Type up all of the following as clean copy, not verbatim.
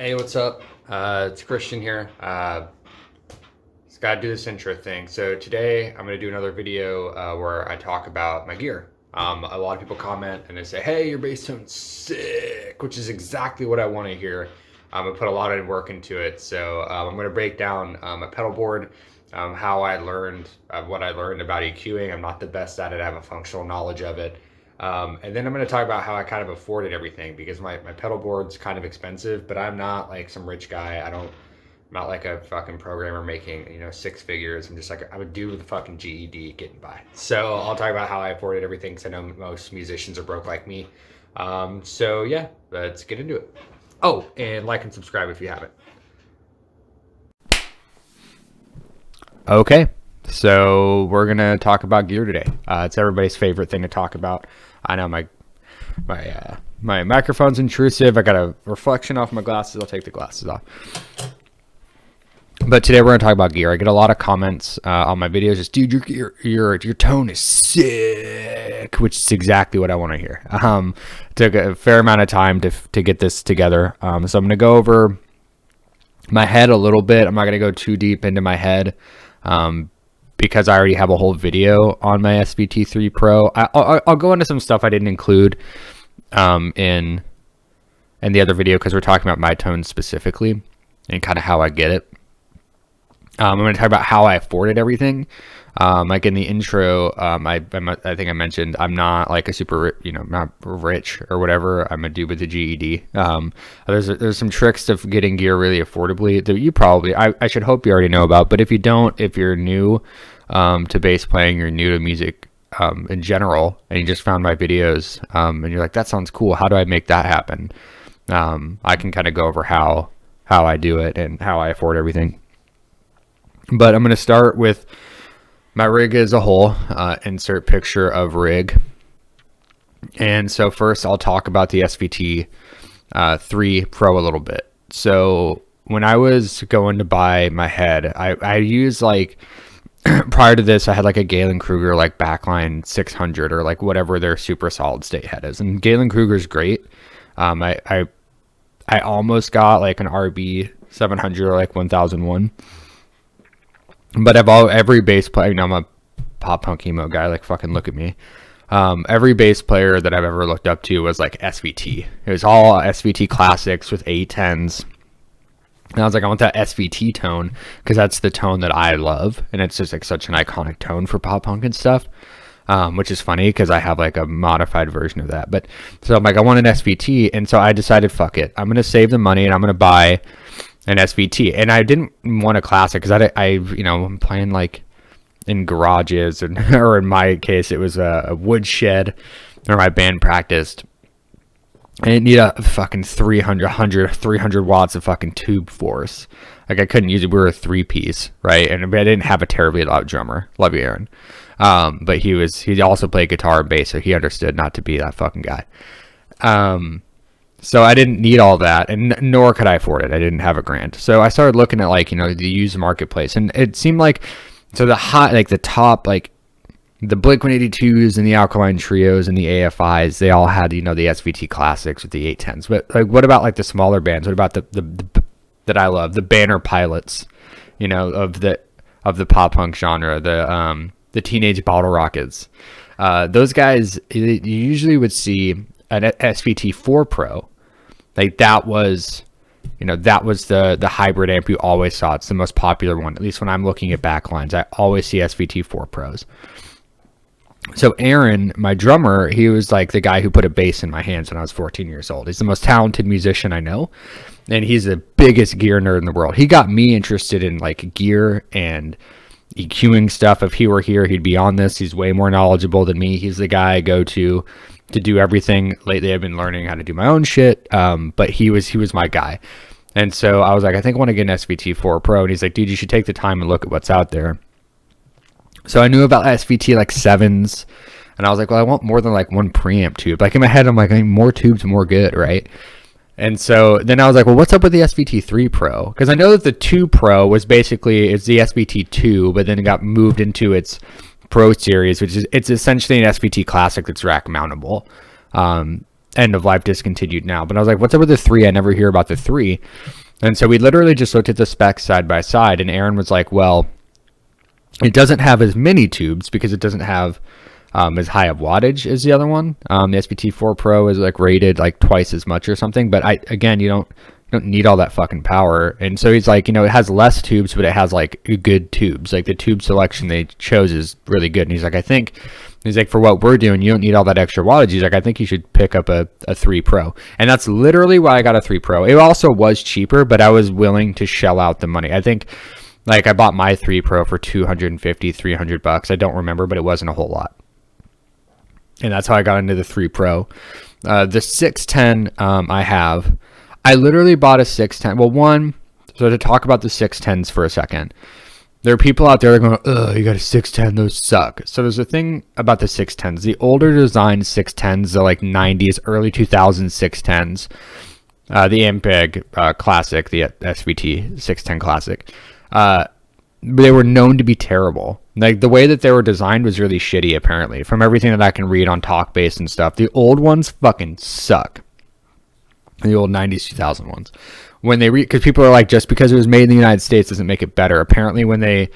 Hey, what's up? It's Christian here. Just gotta do this intro thing. So today I'm gonna do another video where I talk about my gear. A lot of people comment and they say, "Hey, your bass tone's sick," which is exactly what I want to hear. I put a lot of work into it. So I'm gonna break down my pedal board, how I learned what I learned about EQing. I'm not the best at it. I have a functional knowledge of it. And then I'm going to talk about how I kind of afforded everything because my pedal board's kind of expensive, but I'm not like some rich guy. I'm not like a fucking programmer making, six figures. I'm just like, I'm a dude with a fucking GED getting by. So I'll talk about how I afforded everything because I know most musicians are broke like me. So yeah, let's get into it. Oh, and like and subscribe if you haven't. Okay. So we're going to talk about gear today. It's everybody's favorite thing to talk about. I know my microphone's intrusive. I got a reflection off my glasses. I'll take the glasses off. But today we're going to talk about gear. I get a lot of comments on my videos. Just, dude, your tone is sick, which is exactly what I want to hear. Took a fair amount of time to get this together. So I'm going to go over my head a little bit. I'm not going to go too deep into my head. Because I already have a whole video on my SVT3 Pro. I'll go into some stuff I didn't include in the other video because we're talking about my tones specifically and kind of how I get it. I'm going to talk about how I afforded everything. Like in the intro, I think I mentioned I'm not like a super, not rich or whatever. I'm a dude with a GED. There's some tricks to getting gear really affordably that you probably, I should hope you already know about. But if you don't, if you're new to bass playing, you're new to music in general, and you just found my videos and you're like, that sounds cool. How do I make that happen? I can kind of go over how I do it and how I afford everything. But I'm going to start with my rig as a whole, insert picture of rig. And so first I'll talk about the SVT 3 Pro a little bit. So when I was going to buy my head, I used like, prior to this, I had like a Galen Kruger like backline 600 or like whatever their super solid state head is. And Galen Kruger's great. I almost got like an RB 700 or like 1001. But every bass player, I'm a pop punk emo guy, like fucking look at me. Every bass player that I've ever looked up to was like SVT. It was all SVT classics with A10s. And I was like, I want that SVT tone because that's the tone that I love. And it's just like such an iconic tone for pop punk and stuff, which is funny because I have like a modified version of that. But so I'm like, I want an SVT. And so I decided, fuck it. I'm going to save the money and I'm going to buy an SVT. And I didn't want a classic because I'm playing like in garages or in my case, it was a woodshed where my band practiced. I didn't need a fucking 300 watts of fucking tube force. Like I couldn't use it. We were a 3-piece, right? And I didn't have a terribly loud drummer. Love you, Aaron. But he also played guitar and bass, so he understood not to be that fucking guy. So I didn't need all that, and nor could I afford it. I didn't have $1,000. So I started looking at like, the used marketplace, and it seemed like, so the top, like the Blink-182s and the Alkaline Trios and the AFIs, they all had, the SVT classics with the 810s. But like, what about like the smaller bands? What about the that I love, the Banner Pilots, of the pop punk genre, the Teenage Bottle Rockets. Those guys, you usually would see an SVT 4 Pro. Like that was the hybrid amp you always saw. It's the most popular one. At least when I'm looking at backlines, I always see SVT 4 Pros. So Aaron, my drummer, he was like the guy who put a bass in my hands when I was 14 years old. He's the most talented musician I know. And he's the biggest gear nerd in the world. He got me interested in like gear and EQing stuff. If he were here, he'd be on this. He's way more knowledgeable than me. He's the guy I go to do everything. Lately I've been learning how to do my own shit, but he was my guy. And so I was like, I think I want to get an SVT4 Pro. And he's like, dude, you should take the time and look at what's out there. So I knew about SVT like 7s, and I was like, well, I want more than like one preamp tube. Like in my head, I'm like, I need more tubes, more good, right? And so then I was like, well, what's up with the SVT3 Pro? Because I know that the 2 Pro was basically, it's the SVT2, but then it got moved into its Pro series, which is, it's essentially an SVT classic that's rack mountable. end of life, discontinued now. But I was like, what's up with the 3? I never hear about the 3. And so we literally just looked at the specs side by side, and Aaron was like, well, it doesn't have as many tubes because it doesn't have as high of wattage as the other one. The SVT4 Pro is like rated like twice as much or something. But again, you don't need all that fucking power. And so he's like, it has less tubes, but it has like good tubes. Like the tube selection they chose is really good. And he's like, for what we're doing, you don't need all that extra wattage. He's like, I think you should pick up a 3 Pro. And that's literally why I got a 3 Pro. It also was cheaper, but I was willing to shell out the money. I think like I bought my 3 Pro for $250, $300. I don't remember, but it wasn't a whole lot. And that's how I got into the 3 Pro. The 610 I literally bought a 610. Well, so to talk about the 610s for a second, there are people out there that are going, ugh, you got a 610, those suck. So there's a thing about the 610s. The older design 610s, the like 90s, early 2000s 610s, the Ampeg Classic, the SVT 610 Classic, they were known to be terrible. Like the way that they were designed was really shitty, apparently, from everything that I can read on TalkBase and stuff. The old ones fucking suck. The old 90s 2000 ones, when they because people are like, just because it was made in the United States doesn't make it better. Apparently when they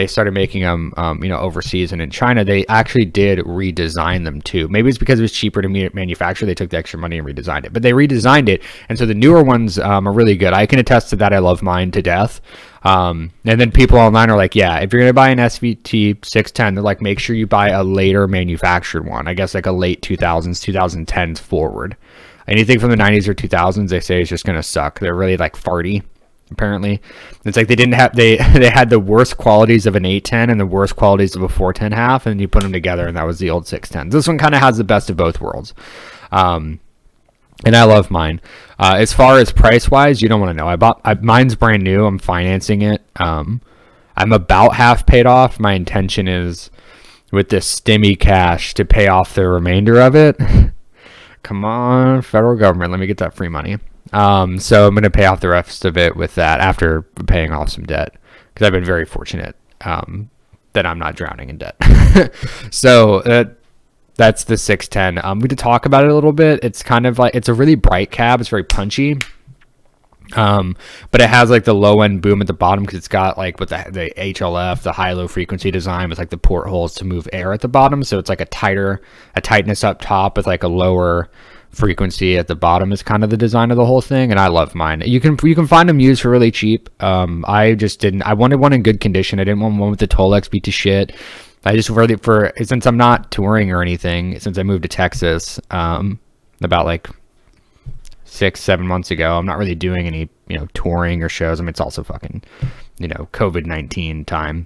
started making them overseas and in China, they actually did redesign them too. Maybe it's because it was cheaper to manufacture, they took the extra money and redesigned it, but they redesigned it. And so the newer ones are really good. I can attest to that. I love mine to death. And then people online are like, yeah, if you're gonna buy an SVT 610, they're like, make sure you buy a later manufactured one. I guess like a late 2000s 2010s forward. Anything from the 90s or 2000s, they say is just going to suck. They're really like farty, apparently. It's like they had the worst qualities of an 810 and the worst qualities of a 410 half, and you put them together, and that was the old 610. This one kind of has the best of both worlds. And I love mine. As far as price-wise, you don't want to know. Mine's brand new. I'm financing it. I'm about half paid off. My intention is, with this stimmy cash, to pay off the remainder of it. Come on, federal government, let me get that free money. So I'm going to pay off the rest of it with that after paying off some debt, because I've been very fortunate that I'm not drowning in debt. So that's the 610. We could talk about it a little bit. It's kind of like, it's a really bright cab. It's very punchy. But it has like the low end boom at the bottom because it's got like with the HLF, the high low frequency design with like the portholes to move air at the bottom. So it's like a tightness up top with like a lower frequency at the bottom is kind of the design of the whole thing. And I love mine. You can find them used for really cheap. I just didn't, I wanted one in good condition. I didn't want one with the Tolex beat to shit. I just really, since I'm not touring or anything, since I moved to Texas, about like 6-7 months ago, I'm not really doing any touring or shows. I mean, it's also fucking COVID-19 time.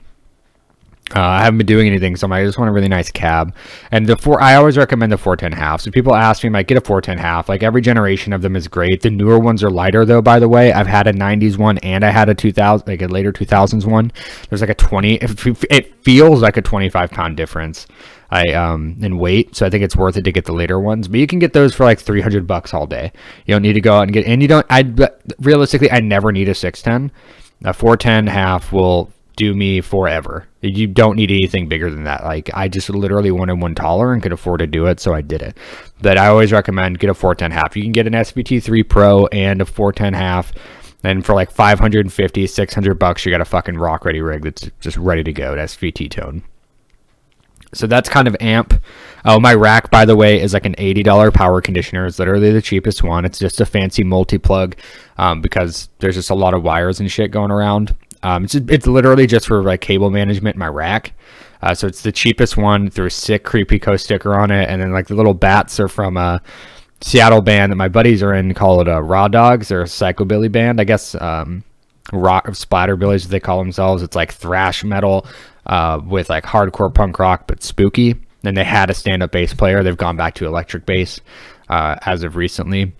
I haven't been doing anything, so I just want a really nice cab. And I always recommend the 410 half. So people ask me, like, get a 410 half. Like every generation of them is great. The newer ones are lighter though, by the way. I've had a 90s one and I had a 2000, like a later 2000s one. There's like it feels like a 25-pound difference in weight. So I think it's worth it to get the later ones, but you can get those for like $300 all day. You don't need to go out and get, and realistically, I never need a 610. A 410 half will do me forever. You don't need anything bigger than that. Like I just literally wanted one taller and could afford to do it, so I did it. But I always recommend get a 410 half. You can get an SVT3 Pro and a 410 half, and for like $550, $600, you got a fucking rock ready rig that's just ready to go. That's SVT tone. So that's kind of amp. Oh, my rack, by the way, is like an $80 power conditioner. It's literally the cheapest one. It's just a fancy multi-plug because there's just a lot of wires and shit going around. It's literally just for like cable management in my rack. So it's the cheapest one. Threw a sick Creepy Co sticker on it. And then like the little bats are from a Seattle band that my buddies are in called Raw Dogs. They're a psychobilly band, I guess. Rock splatterbillies, as they call themselves. It's like thrash metal with like hardcore punk rock, but spooky. And they had a stand-up bass player. They've gone back to electric bass as of recently.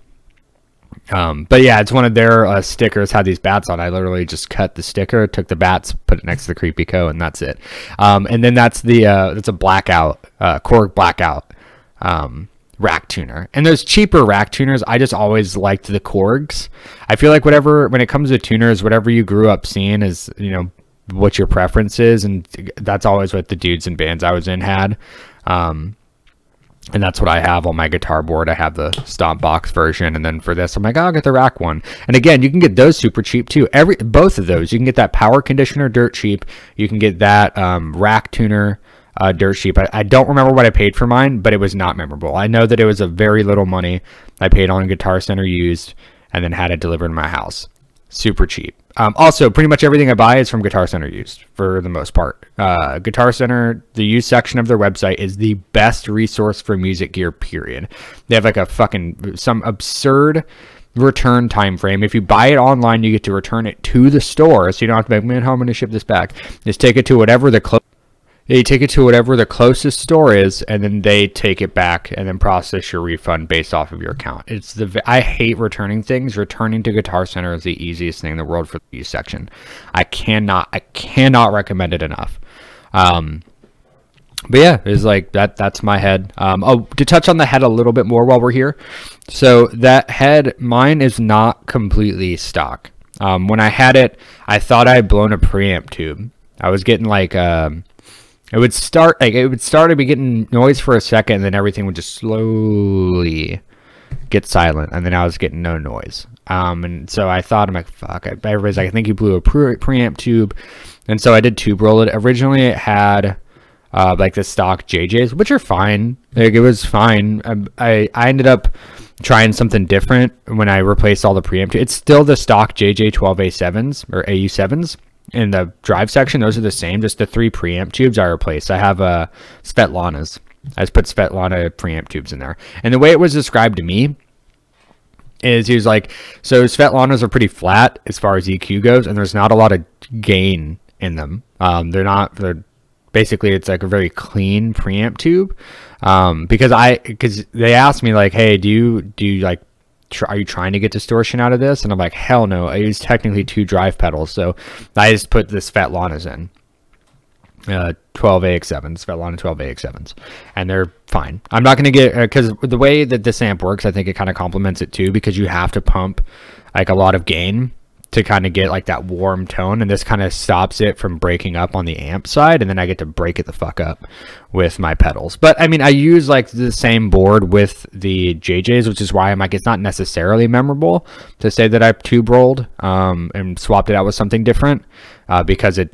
But yeah, it's one of their stickers had these bats on. I literally just cut the sticker, took the bats, put it next to the Creepy Co, and that's it. And then that's a blackout, Korg blackout rack tuner. And those cheaper rack tuners, I just always liked the Korgs. I feel like when it comes to tuners, whatever you grew up seeing is, what your preference is, and that's always what the dudes and bands I was in had. And that's what I have on my guitar board. I have the Stomp Box version, and then for this, I'm like, I'll get the rack one. And again, you can get those super cheap too. Both of those, you can get that power conditioner dirt cheap. You can get that rack tuner dirt cheap. I don't remember what I paid for mine, but it was not memorable. I know that it was a very little money I paid on Guitar Center used, and then had it delivered to my house. Super cheap. Also, pretty much everything I buy is from Guitar Center used for the most part. Guitar Center, the used section of their website is the best resource for music gear, period. They have like some absurd return time frame. If you buy it online, you get to return it to the store, so you don't have to be like, man, how am I going to ship this back? Just take it to whatever the closest store is, and then they take it back and then process your refund based off of your account. I hate returning things. Returning to Guitar Center is the easiest thing in the world for the used section. I cannot recommend it enough. But yeah, it's like that's my head. To touch on the head a little bit more while we're here. So that head, mine is not completely stock. When I had it, I thought I had blown a preamp tube. I was getting like it would start to be getting noise for a second, and then everything would just slowly get silent, and then I was getting no noise. And so I thought, I'm like, fuck. Everybody's like, I think you blew a preamp tube, and so I did tube roll it. Originally, it had like the stock JJs, which are fine. Like, it was fine. I ended up trying something different when I replaced all the preamp tubes. It's still the stock JJ 12A7s or AU7s. In the drive section, those are the same, just the 3 preamp tubes I replaced. I have Svetlanas. I just put Svetlana preamp tubes in there. And the way it was described to me is he was like, so Svetlanas are pretty flat as far as EQ goes, and there's not a lot of gain in them. They're basically, it's like a very clean preamp tube. Because they asked me like, hey, do you like, are you trying to get distortion out of this? And I'm like, hell no. I use technically 2 drive pedals, so I just put the Svetlanas in 12AX7s, Svetlana 12AX7s, and they're fine. I'm not going to get, because the way that this amp works, I think it kind of complements it too, because you have to pump like a lot of gain to kind of get like that warm tone, and this kind of stops it from breaking up on the amp side, and then I get to break it the fuck up with my pedals. But I mean, I use like the same board with the JJs, which is why I'm like, it's not necessarily memorable to say that I tube rolled and swapped it out with something different, because I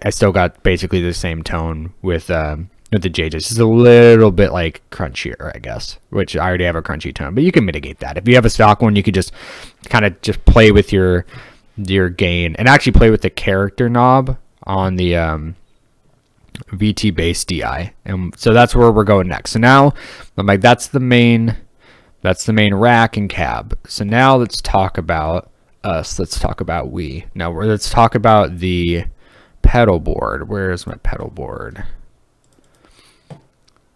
still got basically the same tone with the JJs. It's a little bit like crunchier, I guess, which I already have a crunchy tone, but you can mitigate that. If you have a stock one, you could just kind of just play with your gain and actually play with the character knob on the VT bass DI. And so that's where we're going next. So now I'm like, that's the main rack and cab. So now let's talk about us. Let's talk about let's talk about the pedal board. Where's my pedal board?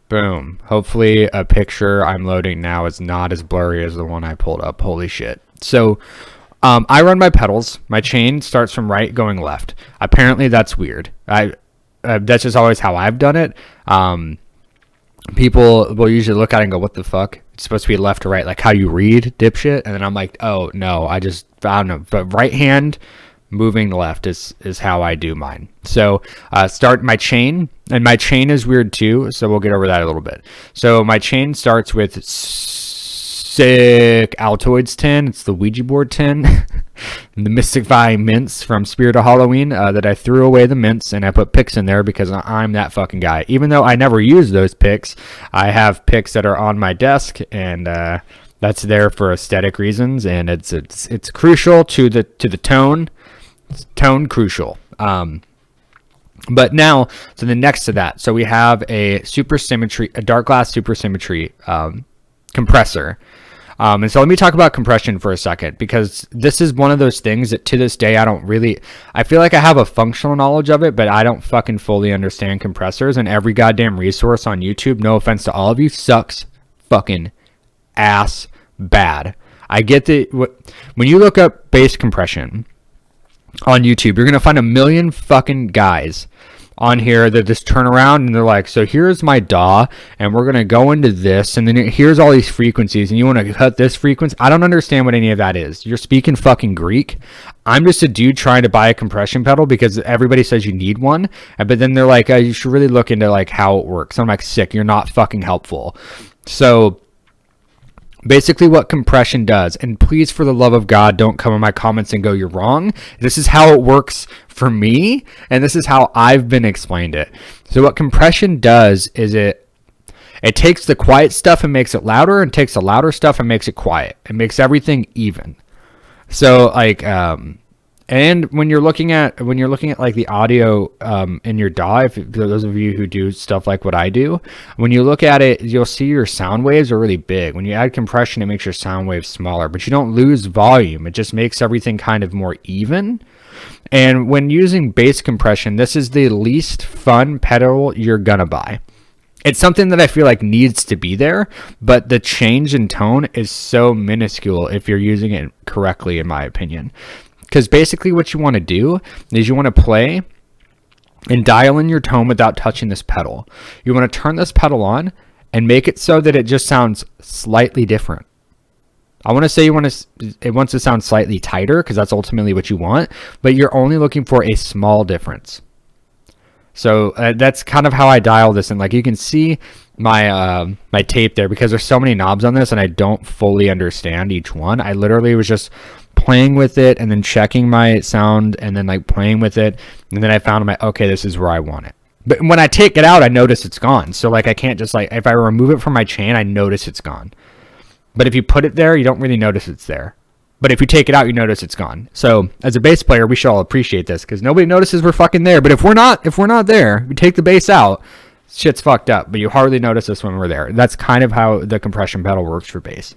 Boom. Hopefully a picture I'm loading now is not as blurry as the one I pulled up. Holy shit. So I run my pedals. My chain starts from right going left. Apparently that's weird. That's just always how I've done it. People will usually look at it and go, what the fuck? It's supposed to be left to right, like how you read, dipshit. And then I'm like, oh no, I don't know. But right hand moving left is how I do mine. So start my chain, and my chain is weird too, so we'll get over that a little bit. So my chain starts with sick Altoids tin. It's the Ouija board tin. The Mystify mints from Spirit of Halloween that I threw away the mints, and I put picks in there because I'm that fucking guy. Even though I never use those picks, I have picks that are on my desk, and that's there for aesthetic reasons, and it's crucial to the tone. Tone crucial. But now, so the next to that, so we have a dark glass supersymmetry compressor. And so let me talk about compression for a second, because this is one of those things that to this day I feel like I have a functional knowledge of it, but I don't fucking fully understand compressors, and every goddamn resource on YouTube, no offense to all of you, sucks fucking ass bad. I get when you look up bass compression on YouTube, you're going to find a million fucking guys on here that just turn around and they're like, so here's my DAW and we're going to go into this and then here's all these frequencies and you want to cut this frequency. I don't understand what any of that is. You're speaking fucking Greek. I'm just a dude trying to buy a compression pedal because everybody says you need one. But then they're like, you should really look into like how it works. I'm like, sick. You're not fucking helpful. So basically what compression does, and please for the love of God don't come in my comments and go you're wrong, this is how it works for me and this is how I've been explained it. So what compression does is it takes the quiet stuff and makes it louder, and takes the louder stuff and makes it quiet. It makes everything even. So like and when you're looking at like the audio in your DAW, for those of you who do stuff like what I do, when you look at it, you'll see your sound waves are really big. When you add compression, it makes your sound waves smaller, but you don't lose volume. It just makes everything kind of more even. And when using bass compression, this is the least fun pedal you're gonna buy. It's something that I feel like needs to be there, but the change in tone is so minuscule if you're using it correctly, in my opinion. Because basically what you want to do is you want to play and dial in your tone without touching this pedal. You want to turn this pedal on and make it so that it just sounds slightly different. I want to say it wants to sound slightly tighter because that's ultimately what you want, but you're only looking for a small difference. So that's kind of how I dial this in. Like you can see my my tape there because there's so many knobs on this and I don't fully understand each one. I literally was just playing with it and then checking my sound and then like playing with it, and then I found okay, this is where I want it. But when I take it out, I notice it's gone. So like I can't just like, if I remove it from my chain, I notice it's gone. But if you put it there, you don't really notice it's there. But if you take it out, you notice it's gone. So as a bass player, we should all appreciate this because nobody notices we're fucking there. But if we're not there, we take the bass out, shit's fucked up. But you hardly notice us when we're there. That's kind of how the compression pedal works for bass.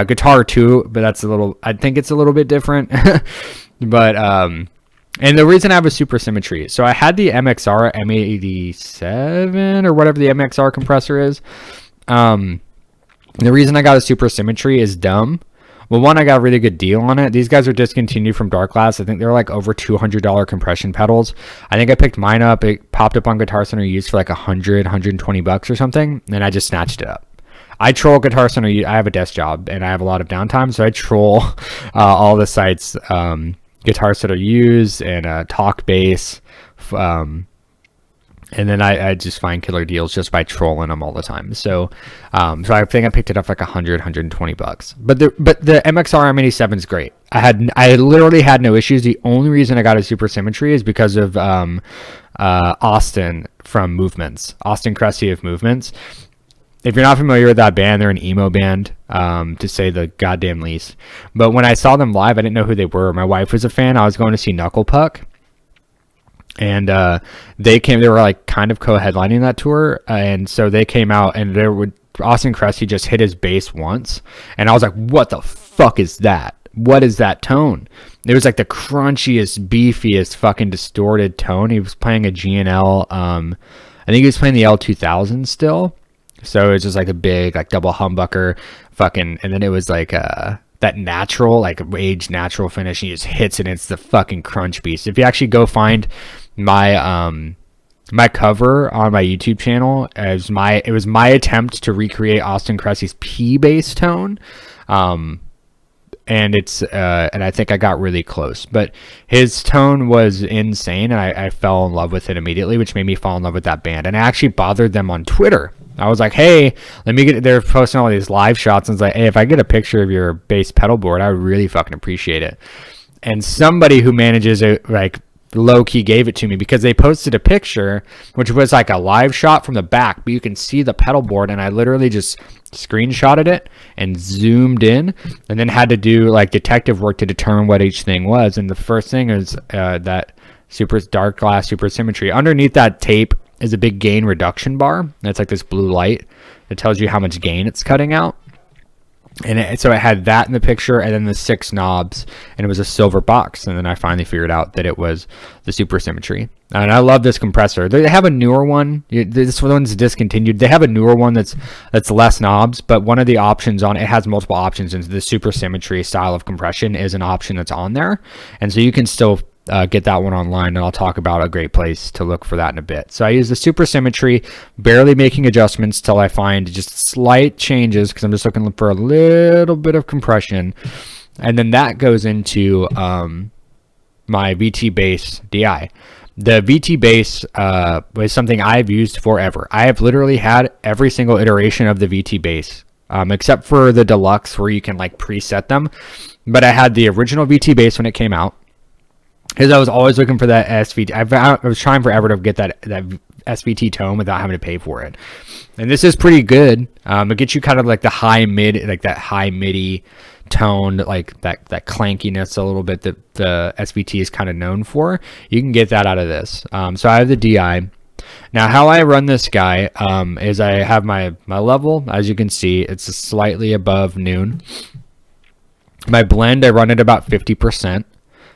Guitar too, but I think it's a little bit different. But and the reason I have a super symmetry, so I had the MXR M87 or whatever the MXR compressor is. The reason I got a super symmetry is dumb. Well, one, I got a really good deal on it. These guys are discontinued from Dark Glass. I think they're like over $200 compression pedals. I think I picked mine up. It popped up on Guitar Center used for like $120 or something, and I just snatched it up. I troll Guitar Center. I have a desk job and I have a lot of downtime, so I troll all the sites Guitar Center use and Talkbass, and then I just find killer deals just by trolling them all the time. So so I think I picked it up like $120. But the MXR M87 is great. I literally had no issues. The only reason I got a super symmetry is because of Austin from Movements, Austin Cressy of Movements. If you're not familiar with that band, they're an emo band, to say the goddamn least. But when I saw them live, I didn't know who they were. My wife was a fan. I was going to see Knuckle Puck. And they were like kind of co-headlining that tour. And so they came out and Austin Cressy just hit his bass once. And I was like, what the fuck is that? What is that tone? It was like the crunchiest, beefiest, fucking distorted tone. He was playing a G&L. I think he was playing the L2000 still. So it was just like a big, like double humbucker fucking, and then it was like that natural, like aged natural finish. And he just hits it and it's the fucking crunch beast. If you actually go find my my cover on my YouTube channel, it was my attempt to recreate Austin Cressy's P bass tone. And it's and I think I got really close, but his tone was insane, and I fell in love with it immediately, which made me fall in love with that band. And I actually bothered them on Twitter. I was like, hey, let me get, they're posting all these live shots, and it's like, hey, if I get a picture of your bass pedal board, I would really fucking appreciate it. And somebody who manages it, like, low-key gave it to me because they posted a picture which was like a live shot from the back, but you can see the pedal board, and I literally just screenshotted it and zoomed in and then had to do like detective work to determine what each thing was. And the first thing is that super dark glass super symmetry. Underneath that tape is a big gain reduction bar. That's like this blue light that tells you how much gain it's cutting out. And so it had that in the picture, and then the 6 knobs, and it was a silver box. And then I finally figured out that it was the super symmetry. And I love this compressor. They have a newer one. This one's discontinued. They have a newer one that's less knobs, but one of the options on it has multiple options, and the super symmetry style of compression is an option that's on there. And so you can still get that one online, and I'll talk about a great place to look for that in a bit. So I use the super symmetry, barely making adjustments till I find just slight changes because I'm just looking for a little bit of compression. And then that goes into my VT bass DI. The VT bass was something I've used forever. I have literally had every single iteration of the VT bass, except for the deluxe where you can like preset them. But I had the original VT bass when it came out, because I was always looking for that SVT. I was trying forever to get that SVT tone without having to pay for it. And this is pretty good. It gets you kind of like the high mid, like that high MIDI tone, like that clankiness a little bit that the SVT is kind of known for. You can get that out of this. So I have the DI. Now how I run this guy is I have my level, as you can see, it's slightly above noon. My blend, I run at about 50%.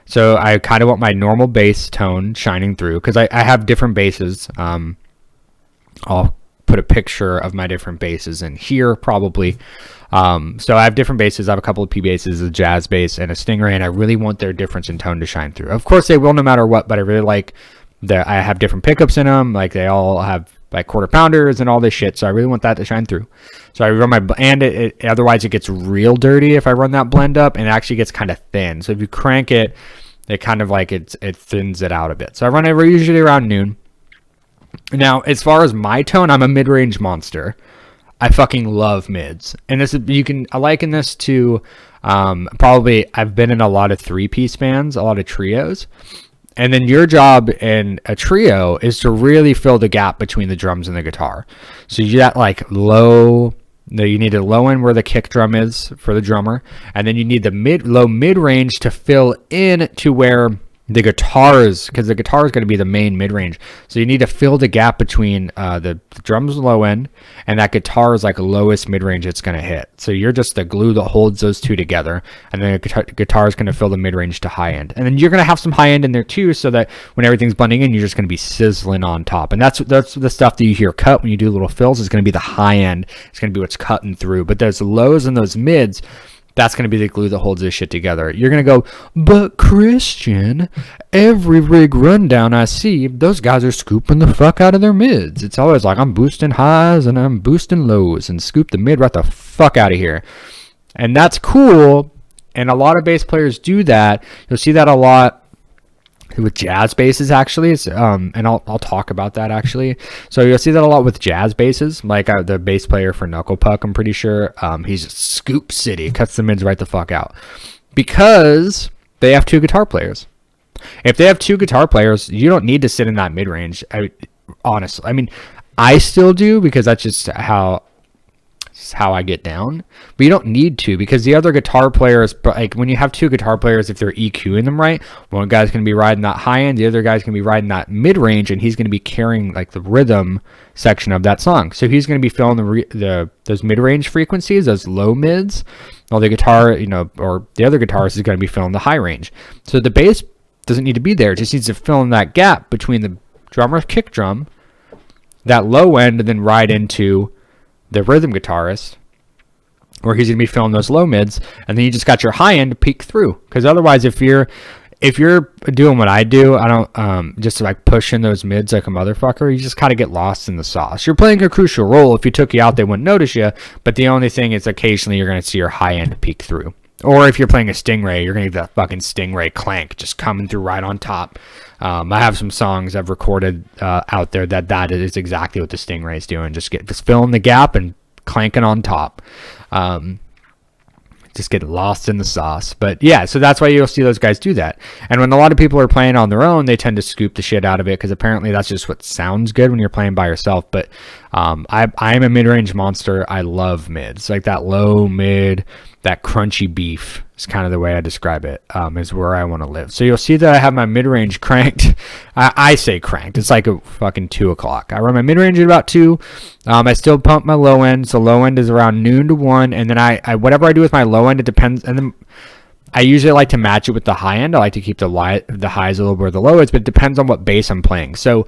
So I kind of want my normal bass tone shining through, because I have different basses. I'll put a picture of my different basses in here probably. So I have different basses. I have a couple of P basses, a jazz bass and a Stingray, and I really want their difference in tone to shine through. Of course they will no matter what, but I really like that I have different pickups in them. Like they all have like quarter pounders and all this shit. So I really want that to shine through. So I run my, and otherwise it gets real dirty if I run that blend up, and it actually gets kind of thin. So if you crank it, it kind of like it thins it out a bit. So I run it usually around noon. Now, as far as my tone, I'm a mid-range monster. I fucking love mids. And this is, I liken this to, probably I've been in a lot of 3-piece bands, a lot of trios. And then your job in a trio is to really fill the gap between the drums and the guitar. So you got like you need a low end where the kick drum is for the drummer, and then you need the low mid range to fill in to where the guitars, because the guitar is going to be the main mid range. So you need to fill the gap between the drums low end and that guitar is like lowest mid range it's going to hit. So you're just the glue that holds those two together, and then the guitar is going to fill the mid range to high end, and then you're going to have some high end in there too, so that when everything's blending in, you're just going to be sizzling on top. And that's the stuff that you hear cut when you do little fills is going to be the high end. It's going to be what's cutting through. But those lows and those mids, that's going to be the glue that holds this shit together. You're going to go, but Christian, every rig rundown I see, those guys are scooping the fuck out of their mids. It's always like, I'm boosting highs and I'm boosting lows, and scoop the mid right the fuck out of here. And that's cool. And a lot of bass players do that. You'll see that a lot with jazz basses, actually. And I'll talk about that actually. So you'll see that a lot with jazz basses, like the bass player for Knuckle Puck, I'm pretty sure, he's scoop city, cuts the mids right the fuck out, because they have 2 guitar players. If they have 2 guitar players, you don't need to sit in that mid range. Honestly, I mean, I still do, because that's just how I get down, but you don't need to, because the other guitar players, like when you have 2 guitar players, if they're EQing them right, one guy's going to be riding that high end, the other guy's going to be riding that mid range, and he's going to be carrying like the rhythm section of that song. So he's going to be filling those mid range frequencies, those low mids, while the guitar, or the other guitarist is going to be filling the high range. So the bass doesn't need to be there; it just needs to fill in that gap between the drummer kick drum, that low end, and then ride into the rhythm guitarist, where he's going to be filling those low mids, and then you just got your high end to peek through. Because otherwise, if you're doing what I do, I don't just like pushing those mids like a motherfucker, you just kind of get lost in the sauce. You're playing a crucial role. If you took you out, they wouldn't notice you, but the only thing is occasionally you're going to see your high end peek through. Or if you're playing a Stingray, you're going to get that fucking Stingray clank just coming through right on top. I have some songs I've recorded out there that is exactly what the Stingray is doing. Just filling the gap and clanking on top. Just get lost in the sauce. But yeah, so that's why you'll see those guys do that. And when a lot of people are playing on their own, they tend to scoop the shit out of it, because apparently that's just what sounds good when you're playing by yourself. But I'm a mid-range monster. I love mids. Like that low mid, that crunchy beef is kind of the way I describe it, is where I want to live. So you'll see that I have my mid-range cranked. I say cranked. It's like a fucking 2 o'clock. I run my mid-range at about 2. I still pump my low end. So low end is around noon to 1. And then I whatever I do with my low end, it depends. And then I usually like to match it with the high end. I like to keep the highs a little bit where the low is, but it depends on what bass I'm playing. So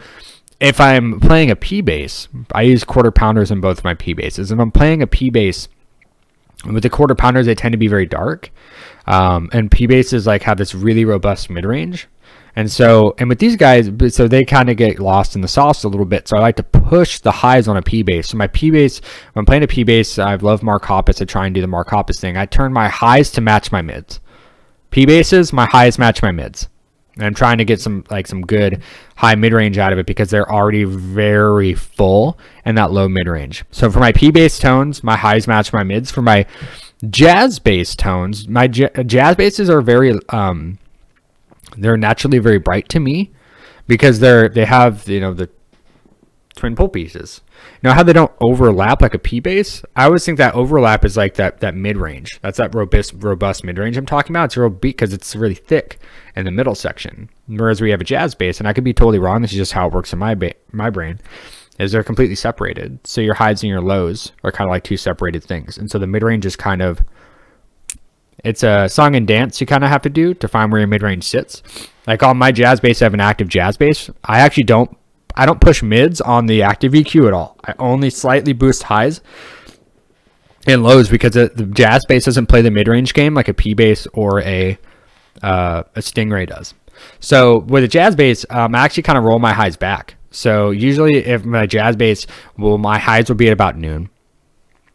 if I'm playing a P bass, I use quarter pounders in both my P basses. If I'm playing a P bass, with the quarter pounders, they tend to be very dark. And P basses like have this really robust mid range. And so, and with these guys, so they kind of get lost in the sauce a little bit. So I like to push the highs on a P bass. So my P bass, when I'm playing a P bass, I love Mark Hoppus. I try and do the Mark Hoppus thing. I turn my highs to match my mids. P basses, my highs match my mids. And I'm trying to get some good high mid range out of it because they're already very full in that low mid range. So for my P bass tones, my highs match my mids. For my jazz bass tones, my jazz basses are very they're naturally very bright to me because they have the twin pull pieces. You know how they don't overlap like a P bass? I always think that overlap is like that mid range. That's that robust mid range I'm talking about. It's real beat because it's really thick in the middle section. Whereas we have a jazz bass, and I could be totally wrong. This is just how it works in my brain. Is they're completely separated. So your highs and your lows are kind of like two separated things. And so the mid range is kind of, it's a song and dance you kind of have to do to find where your mid range sits. Like on my jazz bass, I have an active jazz bass. I don't push mids on the active EQ at all. I only slightly boost highs and lows because the jazz bass doesn't play the mid range game like a P bass or a Stingray does. So with a jazz bass, I actually kind of roll my highs back. So usually if my jazz bass, my highs will be at about noon.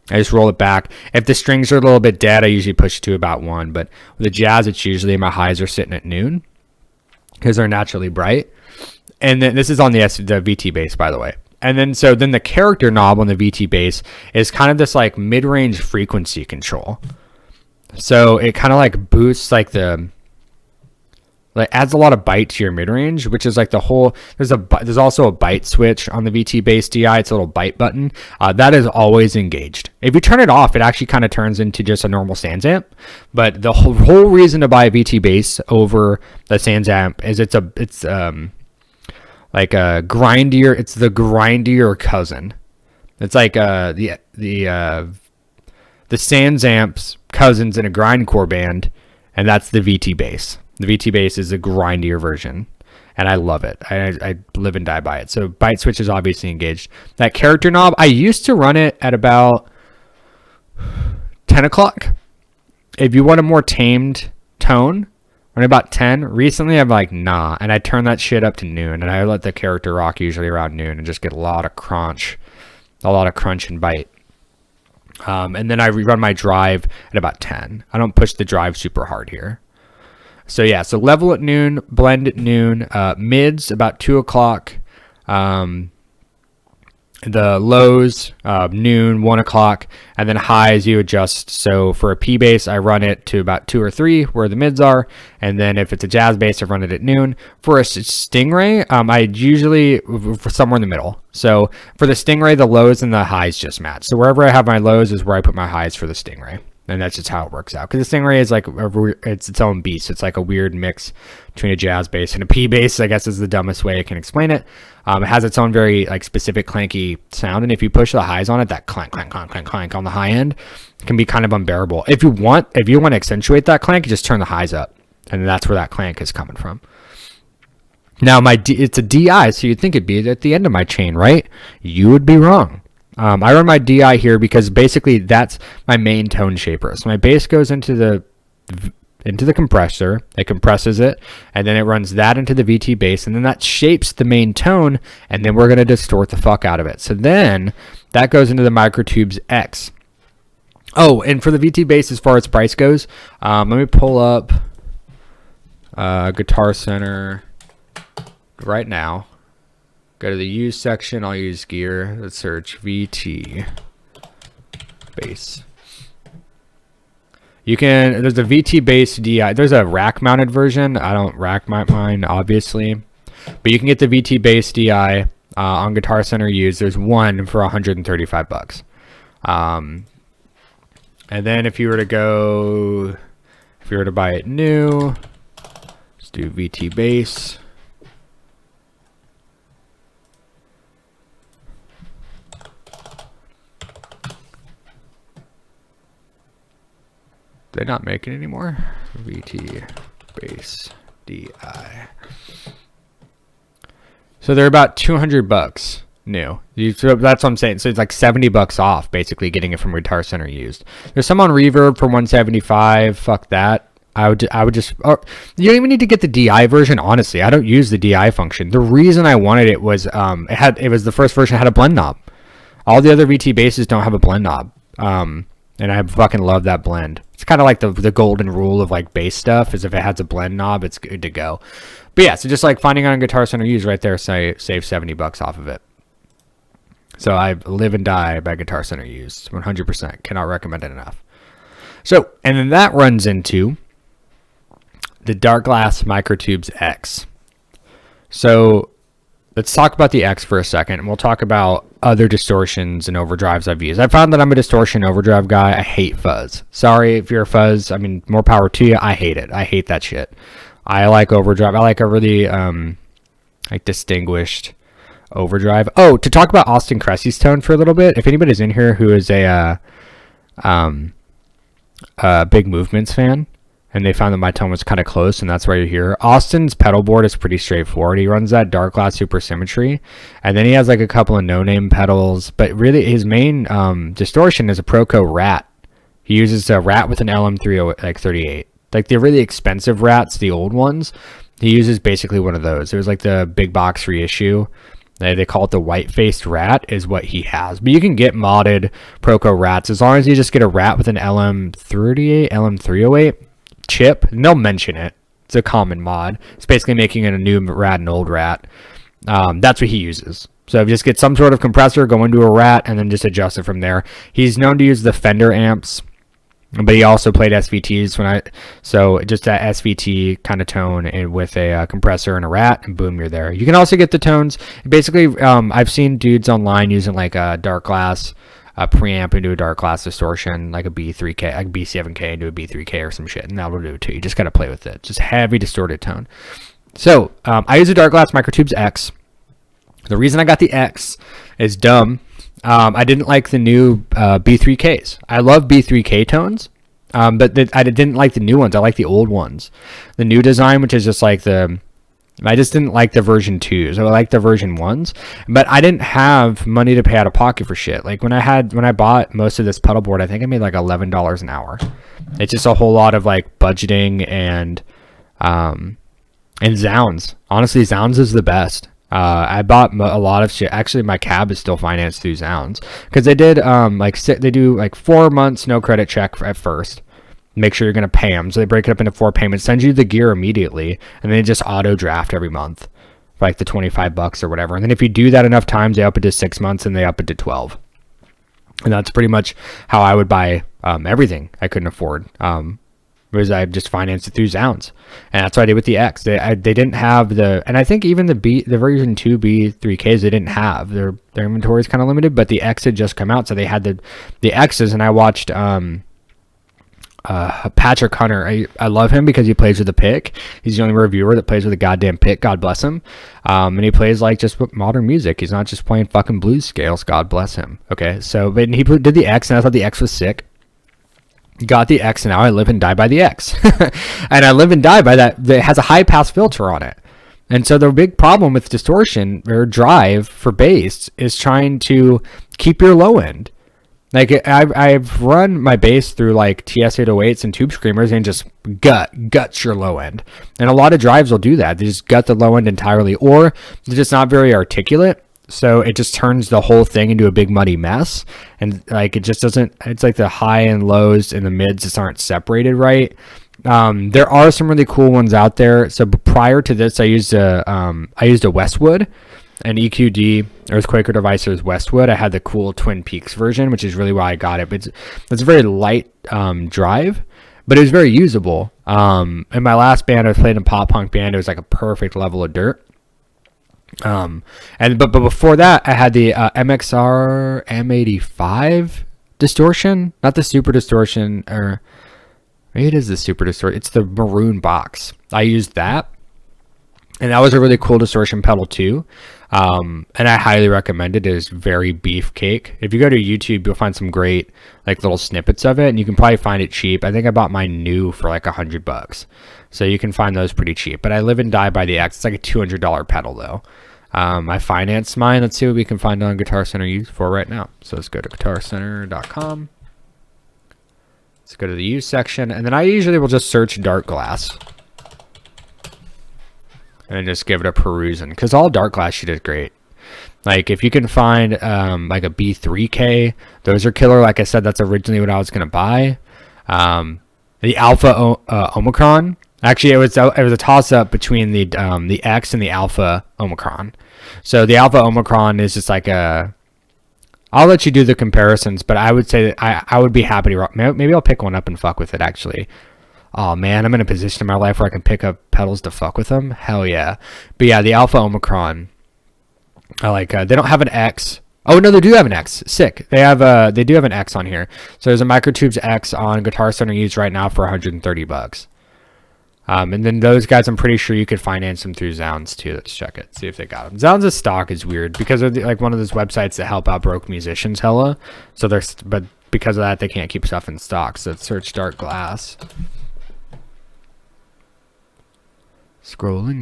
I just roll it back. If the strings are a little bit dead, I usually push it to about 1. But with the jazz, it's usually my highs are sitting at noon because they're naturally bright. And then this is on the VT bass, by the way. And then then the character knob on the VT bass is kind of this like mid-range frequency control. So it kind of like boosts adds a lot of bite to your mid-range, which is like there's also a bite switch on the VT bass DI. It's a little bite button that is always engaged. If you turn it off, it actually kind of turns into just a normal Sans amp. But the whole reason to buy a VT bass over the Sans amp is it's like a grindier. It's the grindier cousin. It's like the Sans amp's cousins in a grindcore band, and that's the VT bass. The VT bass is a grindier version, and I love it. I live and die by it. So bite switch is obviously engaged. That character knob, I used to run it at about 10 o'clock. If you want a more tamed tone, run about 10. Recently, I'm like, nah, and I turn that shit up to noon, and I let the character rock usually around noon and just get a lot of crunch and bite. And then I rerun my drive at about 10. I don't push the drive super hard here. So yeah, so level at noon, blend at noon, mids about 2 o'clock, the lows noon, 1 o'clock, and then highs you adjust. So for a P bass, I run it to about 2 or 3 where the mids are, and then if it's a jazz bass, I run it at noon. For a Stingray, I usually somewhere in the middle. So for the Stingray, the lows and the highs just match. So wherever I have my lows is where I put my highs for the Stingray. And that's just how it works out. Because the Stingray is like it's its own beast. It's like a weird mix between a jazz bass and a P bass, I guess is the dumbest way I can explain it. It has its own very like specific clanky sound, and if you push the highs on it, that clank, clank, clank, clank, clank on the high end can be kind of unbearable. If you want to accentuate that clank, you just turn the highs up, and that's where that clank is coming from. Now it's a DI, so you'd think it'd be at the end of my chain, right? You would be wrong. I run my DI here because basically that's my main tone shaper. So my bass goes into the compressor, it compresses it, and then it runs that into the VT bass, and then that shapes the main tone, and then we're going to distort the fuck out of it. So then that goes into the Microtubes X. Oh, and for the VT bass, as far as price goes, let me pull up Guitar Center right now. Go to the used section. I'll use gear. Let's search VT bass. There's a VT bass DI. There's a rack mounted version. I don't rack mount mine, obviously. But you can get the VT bass DI on Guitar Center used. There's one for $135. And then if you were to buy it new, let's do VT bass. They're not making it anymore. VT bass DI. So they're about $200 new. So that's what I'm saying. So it's like $70 off, basically getting it from Guitar Center used. There's some on Reverb for $175. Fuck that. I would just, or you don't even need to get the DI version. Honestly, I don't use the DI function. The reason I wanted it was it was the first version that had a blend knob. All the other VT basses don't have a blend knob. And I fucking love that blend. It's kind of like the golden rule of like bass stuff is if it has a blend knob, it's good to go. But yeah, so just like finding on Guitar Center used right there, save $70 off of it. So I live and die by Guitar Center used, 100%. Cannot recommend it enough. So, and then that runs into the Dark Glass Microtubes X. So let's talk about the X for a second, and we'll talk about other distortions and overdrives I've used. I found that I'm a distortion overdrive guy. I hate fuzz. Sorry if you're a fuzz. I mean, more power to you. I hate it. I hate that shit. I like overdrive. I like a really like distinguished overdrive. Oh, to talk about Austin Cressy's tone for a little bit. If anybody's in here who is a Big Movements fan, and they found that my tone was kind of close, and that's why you're here. Austin's pedal board is pretty straightforward. He runs that Dark Glass Supersymmetry, and then he has like a couple of no-name pedals, but really his main distortion is a Proco Rat. He uses a Rat with an LM38. Like the really expensive Rats, the old ones, he uses basically one of those. It was like the big box reissue. They call it the white-faced Rat is what he has. But you can get modded Proco Rats as long as you just get a Rat with an LM38, LM308 chip, and they'll mention it. It's a common mod. It's basically making it a new Rat and old Rat. That's what he uses. So just get some sort of compressor, go into a Rat, and then just adjust it from there. He's known to use the Fender amps, but he also played SVTs so just that SVT kind of tone and with a compressor and a Rat, and boom, you're there. You can also get the tones. Basically, I've seen dudes online using like a Dark Glass preamp into a Dark Glass distortion, like a B3K, like B7K into a B3K or some shit, and that will do it too. You just got to play with it. Just heavy distorted tone. So I use a Dark Glass Microtubes X. The reason I got the X is dumb. I didn't like the new B3Ks. I love B3K tones, but I didn't like the new ones. I like the old ones. The new design, which is just like I just didn't like the version 2s. I like the version 1s, but I didn't have money to pay out of pocket for shit. Like when I bought most of this pedal board, I think I made like $11 an hour. It's just a whole lot of like budgeting and Zounds. Honestly, Zounds is the best. I bought a lot of shit. Actually, my cab is still financed through Zounds because they did they do like 4 months no credit check at first. Make sure you're going to pay them. So they break it up into 4 payments, send you the gear immediately, and then they just auto draft every month for like the $25 or whatever. And then if you do that enough times, they up it to 6 months and they up it to 12. And that's pretty much how I would buy everything I couldn't afford. Was I just financed it through Zounds, and that's what I did with the X. They didn't have and I think even the version 2 B3Ks they didn't have. Their inventory is kind of limited, but the X had just come out, so they had the X's. And I watched Patrick Hunter. I love him because he plays with a pick. He's the only reviewer that plays with a goddamn pick. God bless him. And he plays like just modern music. He's not just playing fucking blues scales. God bless him. Okay, so but he did the X, and I thought the X was sick. Got the X, and now I live and die by the X. And I live and die by that. It has a high pass filter on it. And so the big problem with distortion or drive for bass is trying to keep your low end. Like I've run my bass through like TS-808s and Tube Screamers and just guts your low end. And a lot of drives will do that. They just gut the low end entirely, or they're just not very articulate. So it just turns the whole thing into a big muddy mess. And like it just doesn't, it's like the high and lows and the mids just aren't separated right. There are some really cool ones out there. So prior to this, I used a Westwood, an EQD Earthquaker Devices Westwood. I had the cool Twin Peaks version, which is really why I got it. But it's a very light drive, but it was very usable. In my last band, I was playing a pop punk band. It was like a perfect level of dirt. But before that, I had the MXR M85 distortion, not the super distortion, or maybe it is the super distortion. It's the maroon box. I used that, and that was a really cool distortion pedal too. And I highly recommend it. It is very beefcake. If you go to YouTube, you'll find some great like little snippets of it, and you can probably find it cheap. I think I bought mine new for like $100. So you can find those pretty cheap. But I live and die by the X. It's like a $200 pedal though. I financed mine. Let's see what we can find on Guitar Center used for right now. So let's go to guitarcenter.com. Let's go to the use section, and then I usually will just search dark glass and just give it a perusing, because all dark glass shit is great. Like if you can find like a B3K, those are killer. Like I said, that's originally what I was gonna buy. The Alpha Omicron. Actually, it was a toss up between the X and the Alpha Omicron. So the Alpha Omicron is just like a. I'll let you do the comparisons, but I would say that I would be happy to. Maybe I'll pick one up and fuck with it. Actually. Oh man, I'm in a position in my life where I can pick up pedals to fuck with them. Hell yeah. But yeah, the Alpha Omicron. I like. They don't have an X. Oh no, they do have an X. Sick. They do have an X on here. So there's a Microtubes X on Guitar Center used right now for $130. And then those guys, I'm pretty sure you could finance them through Zounds too. Let's check it, see if they got them. Zounds' stock is weird because they're like one of those websites that help out broke musicians hella. So but because of that, they can't keep stuff in stock. So let's search dark glass. Scrolling.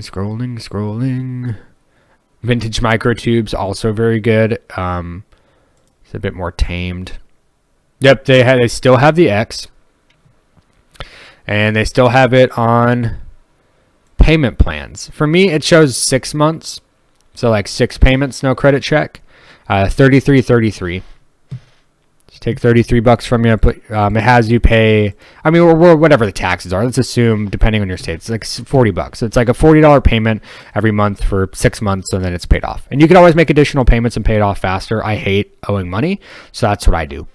Vintage Microtubes, also very good. It's a bit more tamed. Yep, they still have the X. And they still have it on payment plans. For me, it shows 6 months. So like 6 payments, no credit check. $33.33. Just take $33 from you. It has you pay, I mean, or whatever the taxes are. Let's assume, depending on your state, it's like $40. So it's like a $40 payment every month for 6 months, and then it's paid off. And you can always make additional payments and pay it off faster. I hate owing money, so that's what I do.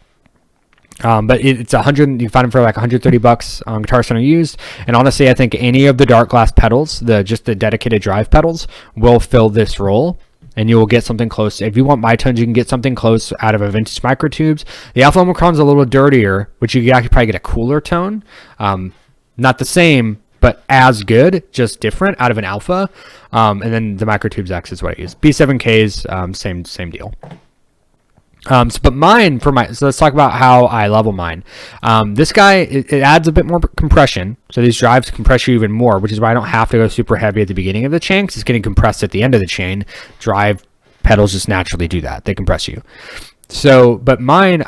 But it's 100. You find them for like $130 on Guitar Center used. And honestly, I think any of the dark glass pedals, just the dedicated drive pedals, will fill this role. And you will get something close. If you want my tones, you can get something close out of a vintage Microtubes. The Alpha Omicron's a little dirtier, which you can actually probably get a cooler tone. Not the same, but as good, just different out of an Alpha. And then the Microtubes X is what I use. B7Ks, same deal. But mine, so let's talk about how I level mine. This guy, it adds a bit more compression. So these drives compress you even more, which is why I don't have to go super heavy at the beginning of the chain, because it's getting compressed at the end of the chain. Drive pedals just naturally do that. They compress you. So, but mine,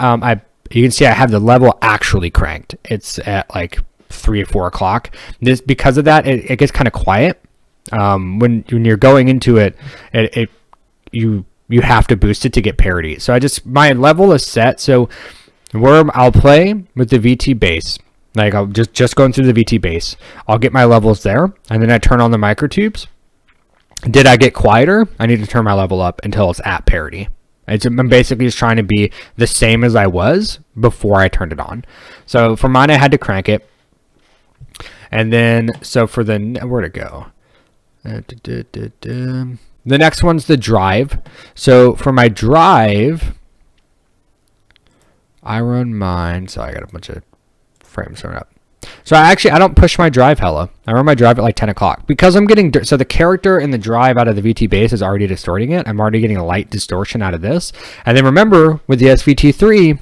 you can see I have the level actually cranked. It's at like 3 or 4 o'clock. Because of that, it gets kind of quiet. When you're going into it, you have to boost it to get parity. So my level is set. So where I'll play with the VT bass, like I'll just going through the VT bass, I'll get my levels there, and then I turn on the Microtubes. Did I get quieter? I need to turn my level up until it's at parity. I'm basically just trying to be the same as I was before I turned it on. So for mine, I had to crank it. And then, so for where'd it go? The next one's the drive. So for my drive, I run mine. So I got a bunch of frames thrown up. So I don't push my drive hella. I run my drive at like 10 o'clock because I'm getting, so the character in the drive out of the VT bass is already distorting it. I'm already getting a light distortion out of this. And then remember with the SVT3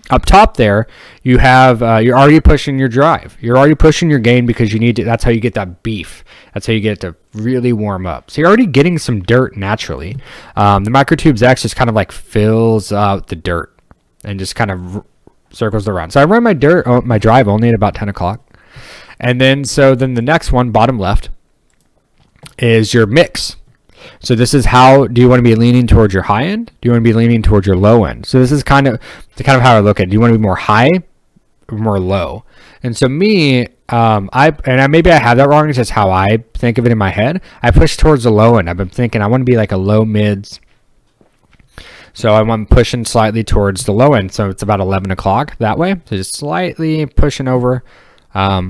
up top there, you have, you're already pushing your drive. You're already pushing your gain because you need to, that's how you get that beef. That's how you get it to really warm up. So you're already getting some dirt naturally. The Microtubes X just kind of like fills out the dirt and just kind of circles around. So I run my drive only at about 10 o'clock. And then, the next one, bottom left, is your mix. So this is how, do you want to be leaning towards your high end? Do you want to be leaning towards your low end? So this is kind of how I look at it. Do you want to be more high or more low? And so me, maybe I have that wrong. It's just how I think of it in my head. I push towards the low end. I've been thinking I want to be like a low mids. So I'm pushing slightly towards the low end. So it's about 11 o'clock that way. So just slightly pushing over to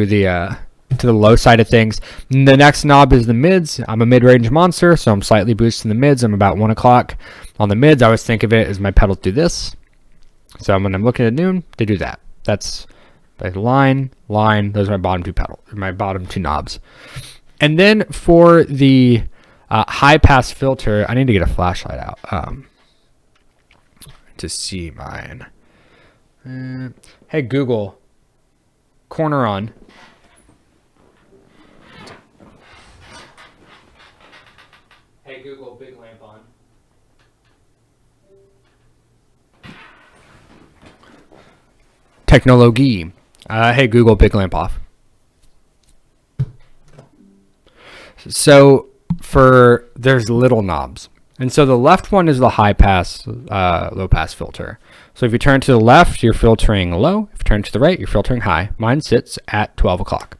the low side of things. And the next knob is the mids. I'm a mid-range monster, so I'm slightly boosting the mids. I'm about 1 o'clock on the mids. I always think of it as my pedals do this. So when I'm looking at noon, they do that. That's like line. Those are my bottom two knobs. And then for the high pass filter, I need to get a flashlight out to see mine. Hey Google, corner on. Hey Google, big lamp on. Technology. Hey Google, big lamp off. So there's little knobs. And so the left one is the high pass, low pass filter. So if you turn to the left, you're filtering low. If you turn to the right, you're filtering high. Mine sits at 12 o'clock.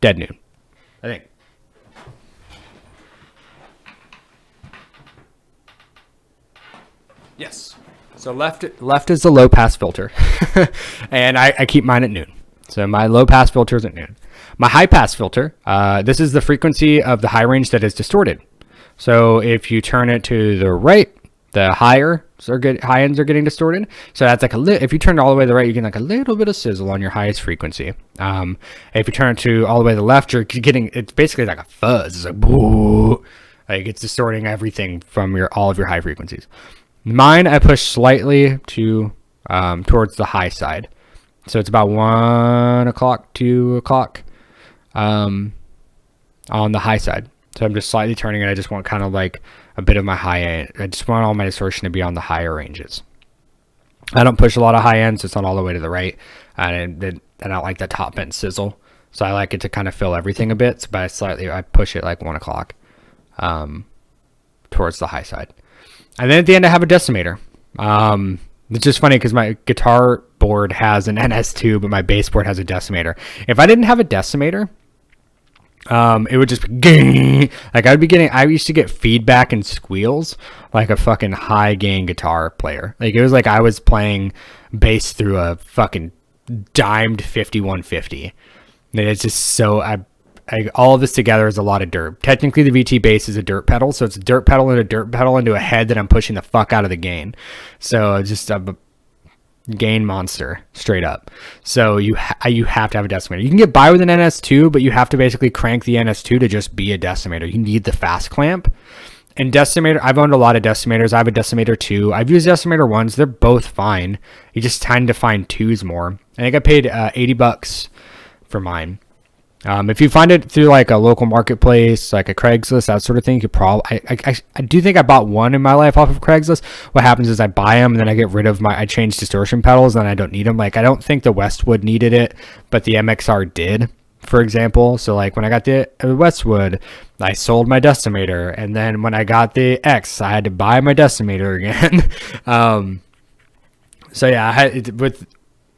Dead noon, I think. Yes. So left is the low pass filter. And I keep mine at noon. So my low pass filter is at noon. My high pass filter, this is the frequency of the high range that is distorted. So if you turn it to the right, the high ends are getting distorted. So that's like if you turn it all the way to the right, you get like a little bit of sizzle on your highest frequency. If you turn it to all the way to the left, you're getting, it's basically like a fuzz. It's like boo, like it's distorting everything from all of your high frequencies. Mine, I push slightly to towards the high side. So it's about 1 o'clock, 2 o'clock on the high side. So I'm just slightly turning it. I just want kind of like a bit of my high end. I just want all my distortion to be on the higher ranges. I don't push a lot of high ends. It's not all the way to the right. And I don't like the top end sizzle. So I like it to kind of fill everything a bit. But I push it like 1 o'clock towards the high side. And then at the end, I have a decimator. It's just funny because my guitar board has an NS2, but my bass board has a decimator. If I didn't have a decimator, it would just be like I used to get feedback and squeals like a fucking high gain guitar player. Like it was like I was playing bass through a fucking dimed 5150. And it's just so all of this together is a lot of dirt. Technically the VT bass is a dirt pedal, so it's a dirt pedal into a head that I'm pushing the fuck out of the gain. So it's just a gain monster straight up. So you have to have a decimator. You can get by with an NS2, but you have to basically crank the NS2 to just be a decimator. You need the fast clamp. And decimator, I've owned a lot of decimators. I have a decimator 2. I've used decimator 1s. They're both fine. You just tend to find 2s more. I think I paid $80 for mine. If you find it through like a local marketplace, like a Craigslist, that sort of thing, you could probably, I do think I bought one in my life off of Craigslist. What happens is I buy them and then I get rid of I change distortion pedals and I don't need them. Like I don't think the Westwood needed it, but the MXR did, for example. So like when I got the Westwood, I sold my decimator. And then when I got the X, I had to buy my decimator again. So yeah,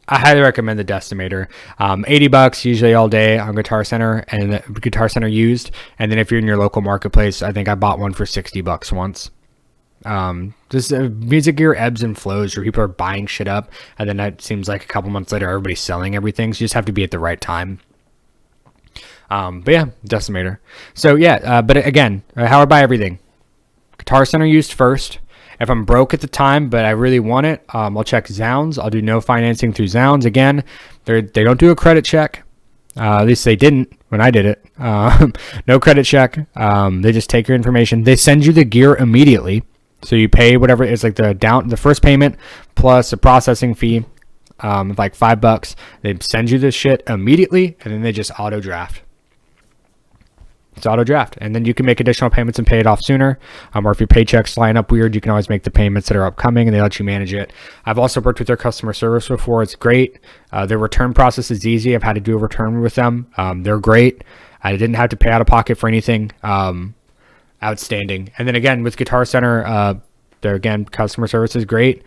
I highly recommend the decimator. $80 usually all day on Guitar Center and Guitar Center used. And then if you're in your local marketplace, I think I bought one for $60 once. Just music gear ebbs and flows where people are buying shit up. And then it seems like a couple months later, everybody's selling everything. So you just have to be at the right time. But yeah, decimator. So yeah, but again, how I buy everything. Guitar Center used first. If I'm broke at the time, but I really want it, I'll check Zounds. I'll do no financing through Zounds. Again, they don't do a credit check. At least they didn't when I did it. No credit check. They just take your information. They send you the gear immediately. So you pay whatever it's like the first payment plus a processing fee, like $5. They send you the shit immediately, and then they just auto draft. It's auto draft, and then you can make additional payments and pay it off sooner. Or if your paychecks line up weird, you can always make the payments that are upcoming, and they let you manage it. I've also worked with their customer service before. It's great. Their return process is easy. I've had to do a return with them. They're great. I didn't have to pay out of pocket for anything. Outstanding. And then again with Guitar Center, their customer service is great.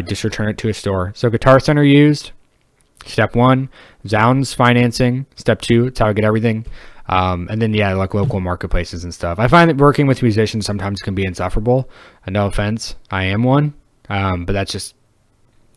Just return it to a store. So Guitar Center used. Step 1, Zounds financing. Step 2, it's how I get everything. And then yeah, like local marketplaces and stuff. I find that working with musicians sometimes can be insufferable. No offense, I am one. But that's just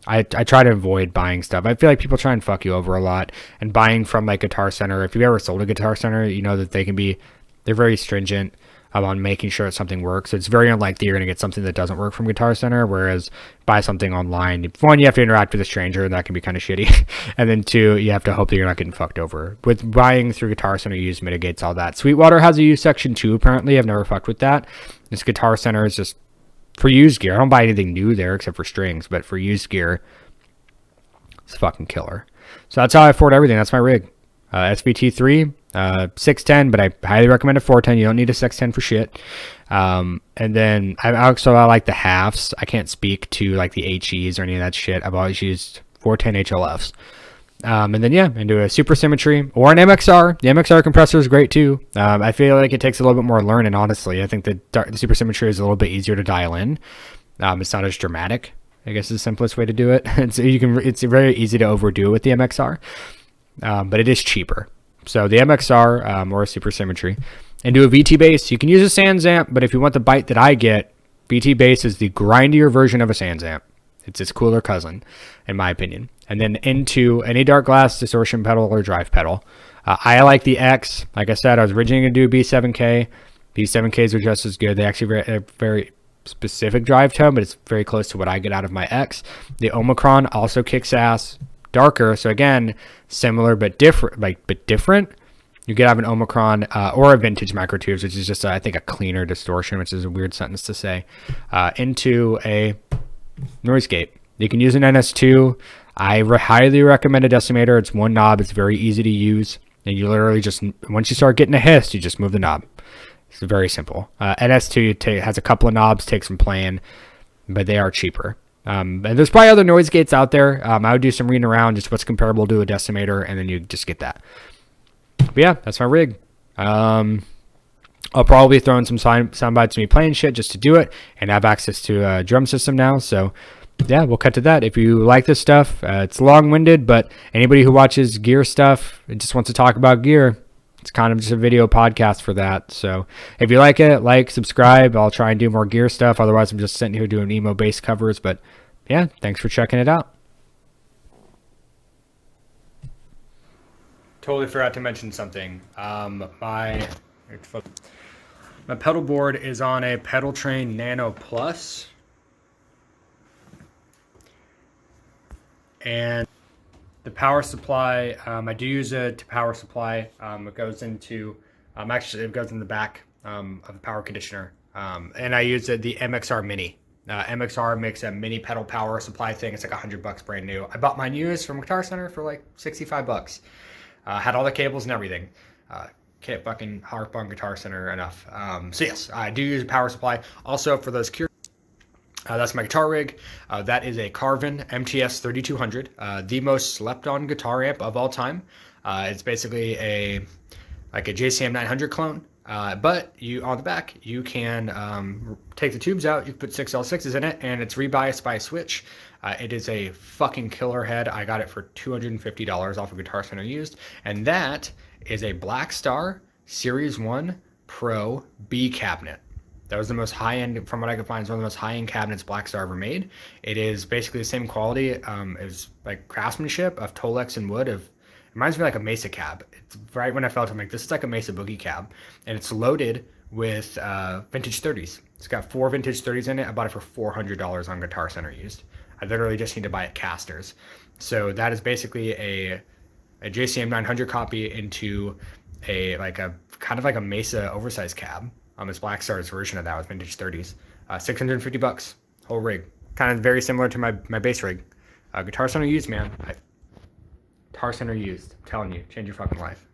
I try to avoid buying stuff. I feel like people try and fuck you over a lot. And buying from like Guitar Center, if you've ever sold a Guitar Center, you know that they're very stringent on making sure that something works. It's very unlikely you're going to get something that doesn't work from Guitar Center, whereas buy something online, one, you have to interact with a stranger, and that can be kind of shitty. And then 2, you have to hope that you're not getting fucked over. With buying through Guitar Center, used mitigates all that. Sweetwater has a used section too, apparently. I've never fucked with that. This Guitar Center is just for used gear. I don't buy anything new there except for strings, but for used gear, it's a fucking killer. So that's how I afford everything. That's my rig. SVT3, 610, but I highly recommend a 410. You don't need a 610 for shit. And then I like the halves. I can't speak to like the HEs or any of that shit. I've always used 410 HLFs. And then, yeah, into a super symmetry or an MXR. The MXR compressor is great too. I feel like it takes a little bit more learning, honestly. I think the super symmetry is a little bit easier to dial in. It's not as dramatic, I guess is the simplest way to do it. It's very easy to overdo it with the MXR, but it is cheaper. So the MXR or a super symmetry. And do a VT bass. You can use a Sans amp, but if you want the bite that I get, VT bass is the grindier version of a Sans amp. It's its cooler cousin, in my opinion. And then into any dark glass distortion pedal or drive pedal. I like the X. Like I said, I was originally going to do B7K. B7Ks are just as good. They actually have a very specific drive tone, but it's very close to what I get out of my X. The Omicron also kicks ass, darker. So again, similar but different. You could have an Omicron or a vintage Micro Tubes, which is just, I think, a cleaner distortion, which is a weird sentence to say, into a noise gate. You can use an NS2. I highly recommend a decimator. It's one knob. It's very easy to use. And you literally just, once you start getting a hiss, you just move the knob. It's very simple. NS2 has a couple of knobs, takes some playing, but they are cheaper. And there's probably other noise gates out there. I would do some reading around, just what's comparable to a decimator, and then you just get that. But yeah, that's my rig. I'll probably throw in some sound bites of me playing shit just to do it, and have access to a drum system now. So yeah, we'll cut to that. If you like this stuff, it's long-winded, but anybody who watches gear stuff and just wants to talk about gear, it's kind of just a video podcast for that. So if you like it, like, subscribe. I'll try and do more gear stuff. Otherwise, I'm just sitting here doing emo bass covers. But yeah, thanks for checking it out. Totally forgot to mention something. My pedal board is on a Pedal Train Nano Plus. And the power supply, I do use it to power supply. It goes into, it goes in the back of the power conditioner. And I use the MXR Mini. MXR makes a mini pedal power supply thing. It's like $100 brand new. I bought mine used from Guitar Center for like $65. Had all the cables and everything. Can't fucking harp on Guitar Center enough. So yes, I do use a power supply. Also for those curious, that's my guitar rig. That is a Carvin Mts 3200, the most slept on guitar amp of all time. It's basically a JCM 900 clone. But on the back, you can take the tubes out. You can put 6L6s in it, and it's rebiased by a switch. It is a fucking killer head. I got it for $250 off of Guitar Center used, and that is a Black Star Series 1 Pro B cabinet. That was the most high-end, from what I could find, it's one of the most high-end cabinets Black Star ever made. It is basically the same quality as like craftsmanship of Tolex and wood. It reminds me like a Mesa cab. It's right when I felt it, I'm like, this is like a Mesa Boogie cab. And it's loaded with vintage 30s. It's got 4 vintage 30s in it. I bought it for $400 on Guitar Center used. I literally just need to buy it casters. So that is basically a JCM 900 copy into a kind of like a Mesa oversized cab. It's Black Star's version of that with vintage 30s. $650, whole rig. Kind of very similar to my bass rig. Guitar Center used, man. Guitar Center used. I'm telling you, change your fucking life.